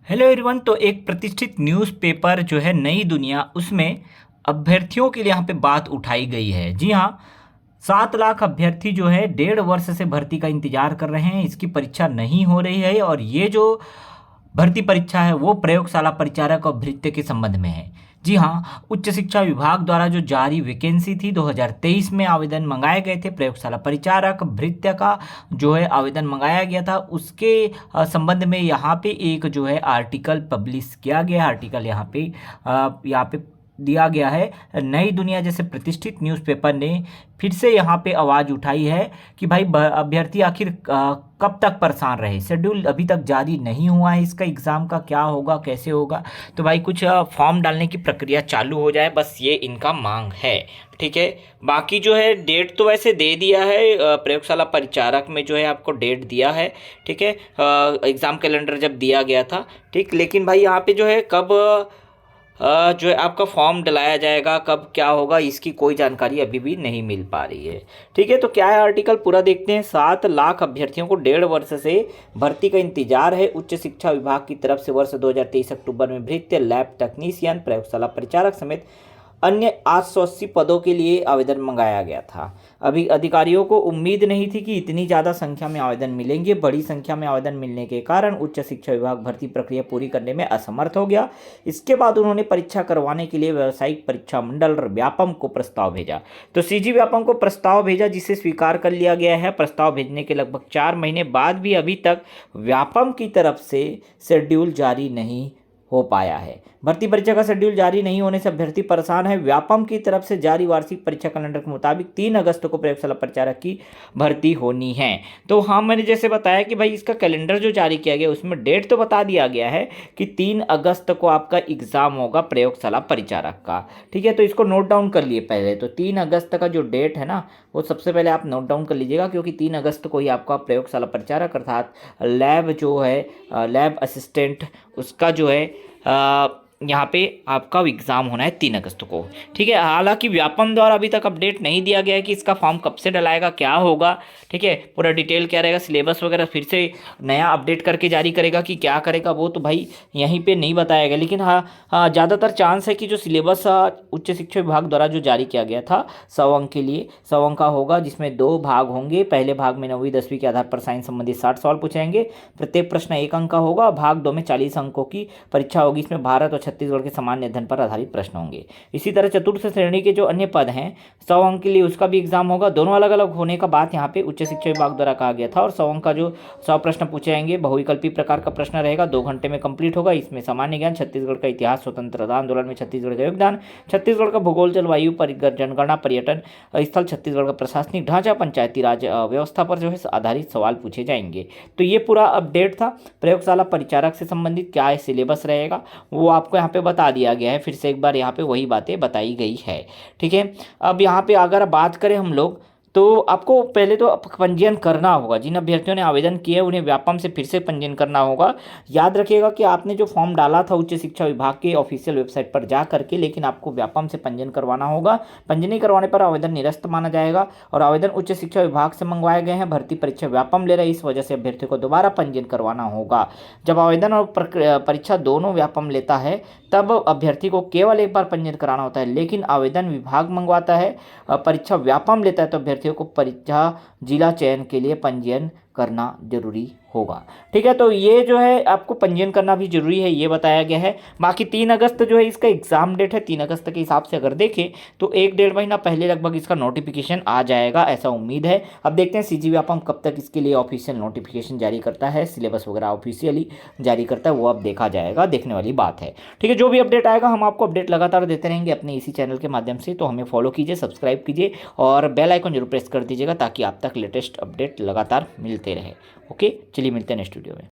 Hello everyone. तो एक प्रतिष्ठित न्यूज़पेपर जो है नई दुनिया, उसमें अभ्यर्थियों के लिए यहाँ पे बात उठाई गई है। जी हाँ, 7 लाख अभ्यर्थी जो है 1.5 वर्ष से भर्ती का इंतजार कर रहे हैं। इसकी परीक्षा नहीं हो रही है और ये जो भर्ती परीक्षा है वो प्रयोगशाला परिचारक और भृत्य के संबंध में है। जी हाँ, उच्च शिक्षा विभाग द्वारा जो जारी वैकेंसी थी 2023 में आवेदन मंगाए गए थे। प्रयोगशाला परिचारक भृत्य का जो है आवेदन मंगाया गया था, उसके संबंध में यहाँ पे एक जो है आर्टिकल पब्लिश किया गया। आर्टिकल यहाँ पे दिया गया है। नई दुनिया जैसे प्रतिष्ठित न्यूज़पेपर ने फिर से यहाँ पे आवाज़ उठाई है कि भाई अभ्यर्थी आखिर कब तक परेशान रहे। शेड्यूल अभी तक जारी नहीं हुआ है, इसका एग्ज़ाम का क्या होगा, कैसे होगा। तो भाई कुछ फॉर्म डालने की प्रक्रिया चालू हो जाए, बस ये इनका मांग है। ठीक है, बाकी जो है डेट तो वैसे दे दिया है। प्रयोगशाला परिचारक में जो है आपको डेट दिया है। ठीक है, एग्ज़ाम कैलेंडर जब दिया गया था। ठीक, लेकिन भाई यहाँ पे जो है कब जो है आपका फॉर्म डलाया जाएगा, कब क्या होगा, इसकी कोई जानकारी अभी भी नहीं मिल पा रही है। ठीक है, तो क्या है आर्टिकल पूरा देखते हैं। 7 लाख अभ्यर्थियों को 1.5 वर्ष से भर्ती का इंतजार है। उच्च शिक्षा विभाग की तरफ से वर्ष 2023 अक्टूबर में भृत्य, लैब टेक्नीशियन, प्रयोगशाला परिचारक समेत अन्य 880 पदों के लिए आवेदन मंगाया गया था। अभी अधिकारियों को उम्मीद नहीं थी कि इतनी ज़्यादा संख्या में आवेदन मिलेंगे। बड़ी संख्या में आवेदन मिलने के कारण उच्च शिक्षा विभाग भर्ती प्रक्रिया पूरी करने में असमर्थ हो गया। इसके बाद उन्होंने परीक्षा करवाने के लिए व्यावसायिक परीक्षा मंडल व्यापम को प्रस्ताव भेजा। तो सीजी व्यापम को प्रस्ताव भेजा, जिसे स्वीकार कर लिया गया है। प्रस्ताव भेजने के लगभग 4 महीने बाद भी अभी तक व्यापम की तरफ से शेड्यूल जारी नहीं हो पाया है। भर्ती परीक्षा का शेड्यूल जारी नहीं होने से अभ्यर्थी परेशान है। व्यापम की तरफ से जारी वार्षिक परीक्षा कैलेंडर के मुताबिक 3 अगस्त को प्रयोगशाला परिचारक की भर्ती होनी है। तो हाँ, मैंने जैसे बताया कि भाई इसका कैलेंडर जो जारी किया गया उसमें डेट तो बता दिया गया है कि 3 अगस्त को आपका एग्जाम होगा प्रयोगशाला परिचारक का। ठीक है, तो इसको नोट डाउन कर लिए पहले। तो 3 अगस्त का जो डेट है ना, वो सबसे पहले आप नोट डाउन कर लीजिएगा, क्योंकि 3 अगस्त को ही आपका प्रयोगशाला परिचारक अर्थात लैब जो है लैब असिस्टेंट, उसका जो है यहाँ पे आपका एग्ज़ाम होना है 3 अगस्त को। ठीक है, हालांकि व्यापम द्वारा अभी तक अपडेट नहीं दिया गया है कि इसका फॉर्म कब से डलाएगा, क्या होगा। ठीक है, पूरा डिटेल क्या रहेगा, सिलेबस वगैरह फिर से नया अपडेट करके जारी करेगा कि क्या करेगा, वो तो भाई यहीं पे नहीं बताया गया। लेकिन हाँ, ज़्यादातर चांस है कि जो सिलेबस उच्च शिक्षा विभाग द्वारा जो जारी किया गया था 100 अंक के लिए, 100 अंक का होगा, जिसमें 2 भाग होंगे। पहले भाग में 9वीं 10वीं के आधार पर साइंस संबंधी 60 सवाल पूछेंगे। प्रत्येक प्रश्न 1 अंक का होगा। भाग 2 में 40 अंकों की परीक्षा होगी। इसमें भारत और छत्तीसगढ़ के सामान्य अध्ययन पर आधारित प्रश्न होंगे। इसी तरह चतुर्थ श्रेणी के जो अन्य पद हैं 100 अंक के लिए, उसका भी एग्जाम होगा। दोनों अलग अलग होने का बात यहाँ पे उच्च शिक्षा विभाग द्वारा कहा गया था। और 100 अंक का जो 100 प्रश्न पूछे जाएंगे, बहुविकल्पी प्रकार का प्रश्न रहेगा, 2 घंटे में कंप्लीट होगा। इसमें सामान्य ज्ञान, छत्तीसगढ़ का इतिहास, स्वतंत्रता आंदोलन में छत्तीसगढ़ का योगदान, छत्तीसगढ़ का भूगोल, जलवायु, जनगणना, पर्यटन स्थल, छत्तीसगढ़ का प्रशासनिक ढांचा, पंचायती राज व्यवस्था पर जो है आधारित सवाल पूछे जाएंगे। तो ये पूरा अपडेट था प्रयोगशाला परिचारक से संबंधित। क्या सिलेबस रहेगा वो आपको यहाँ पे बता दिया गया है। फिर से एक बार यहाँ पे वही बातें बताई गई है। ठीक है, अब यहाँ पे अगर बात करें हम लोग, तो आपको पहले तो पंजीयन करना होगा। जिन अभ्यर्थियों ने आवेदन किए उन्हें व्यापम से फिर से पंजीयन करना होगा। याद रखिएगा कि आपने जो फॉर्म डाला था उच्च शिक्षा विभाग के ऑफिशियल वेबसाइट पर जा करके, लेकिन आपको व्यापम से पंजीयन करवाना होगा। पंजीयन करवाने पर आवेदन निरस्त माना जाएगा। और आवेदन उच्च शिक्षा विभाग से मंगवाए गए हैं। भर्ती परीक्षा व्यापम ले रहे, इस वजह से अभ्यर्थी को दोबारा पंजीयन करवाना होगा। जब आवेदन और परीक्षा दोनों व्यापम लेता है तब अभ्यर्थी को केवल एक बार पंजीयन कराना होता है। लेकिन आवेदन विभाग मंगवाता है, परीक्षा व्यापम लेता है, तो अभ्यर्थियों को परीक्षा जिला चयन के लिए पंजीयन करना जरूरी होगा। ठीक है, तो ये जो है आपको पंजीयन करना भी जरूरी है, ये बताया गया है। बाकी 3 अगस्त जो है इसका एग्जाम डेट है। 3 अगस्त के हिसाब से अगर देखें तो 1-1.5 महीना पहले लगभग इसका नोटिफिकेशन आ जाएगा, ऐसा उम्मीद है। अब देखते हैं सीजी व्यापम कब तक इसके लिए ऑफिशियल नोटिफिकेशन जारी करता है, सिलेबस वगैरह ऑफिशियली जारी करता है, वो अब देखा जाएगा, देखने वाली बात है। ठीक है, जो भी अपडेट आएगा हम आपको अपडेट लगातार देते रहेंगे अपने इसी चैनल के माध्यम से। तो हमें फॉलो कीजिए, सब्सक्राइब कीजिए और बेल आइकन जरूर प्रेस कर दीजिएगा, ताकि आप तक लेटेस्ट अपडेट लगातार मिलते रहे। ओके, चलिए मिलते हैं नेक्स्ट वीडियो में।